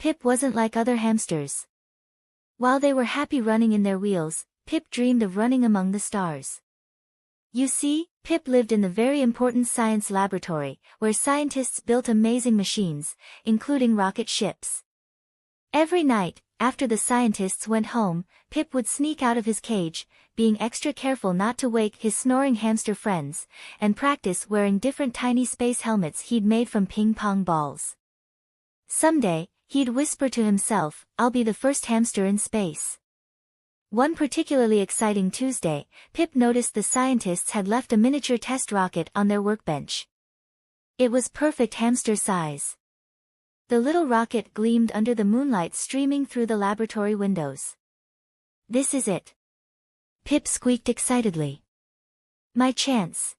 Pip wasn't like other hamsters. While they were happy running in their wheels, Pip dreamed of running among the stars. You see, Pip lived in the very important science laboratory, where scientists built amazing machines, including rocket ships. Every night, after the scientists went home, Pip would sneak out of his cage, being extra careful not to wake his snoring hamster friends, and practice wearing different tiny space helmets he'd made from ping-pong balls. Someday, he'd whisper to himself, "I'll be the first hamster in space." One particularly exciting Tuesday, Pip noticed the scientists had left a miniature test rocket on their workbench. It was perfect hamster size. The little rocket gleamed under the moonlight streaming through the laboratory windows. "This is it," Pip squeaked excitedly. "My chance."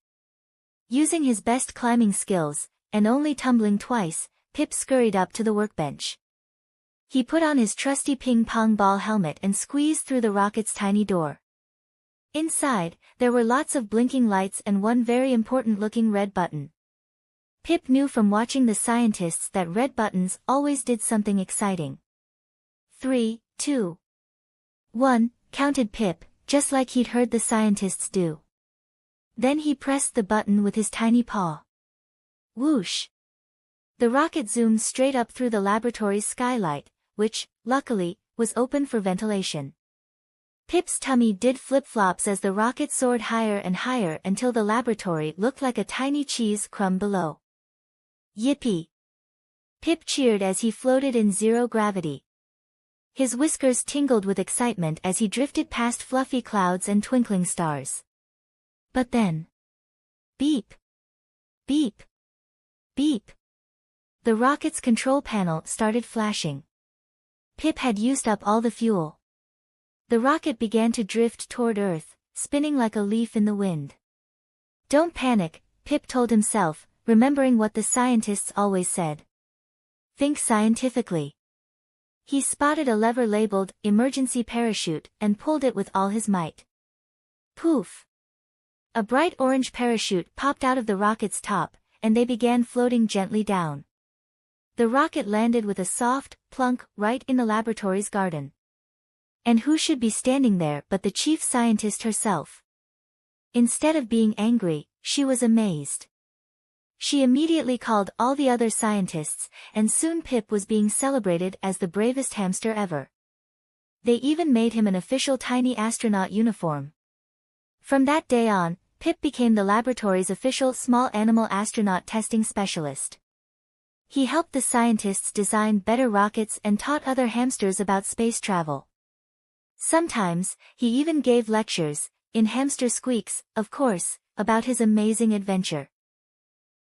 Using his best climbing skills, and only tumbling twice, Pip scurried up to the workbench. He put on his trusty ping-pong ball helmet and squeezed through the rocket's tiny door. Inside, there were lots of blinking lights and one very important-looking red button. Pip knew from watching the scientists that red buttons always did something exciting. 3, 2, 1, counted Pip, just like he'd heard the scientists do. Then he pressed the button with his tiny paw. Whoosh! The rocket zoomed straight up through the laboratory's skylight, which, luckily, was open for ventilation. Pip's tummy did flip-flops as the rocket soared higher and higher until the laboratory looked like a tiny cheese crumb below. Yippee! Pip cheered as he floated in zero gravity. His whiskers tingled with excitement as he drifted past fluffy clouds and twinkling stars. But then... beep! Beep! Beep! The rocket's control panel started flashing. Pip had used up all the fuel. The rocket began to drift toward Earth, spinning like a leaf in the wind. "Don't panic," Pip told himself, remembering what the scientists always said. "Think scientifically." He spotted a lever labeled emergency parachute and pulled it with all his might. Poof! A bright orange parachute popped out of the rocket's top, and they began floating gently down. The rocket landed with a soft plunk right in the laboratory's garden. And who should be standing there but the chief scientist herself? Instead of being angry, she was amazed. She immediately called all the other scientists, and soon Pip was being celebrated as the bravest hamster ever. They even made him an official tiny astronaut uniform. From that day on, Pip became the laboratory's official small animal astronaut testing specialist. He helped the scientists design better rockets and taught other hamsters about space travel. Sometimes, he even gave lectures, in hamster squeaks, of course, about his amazing adventure.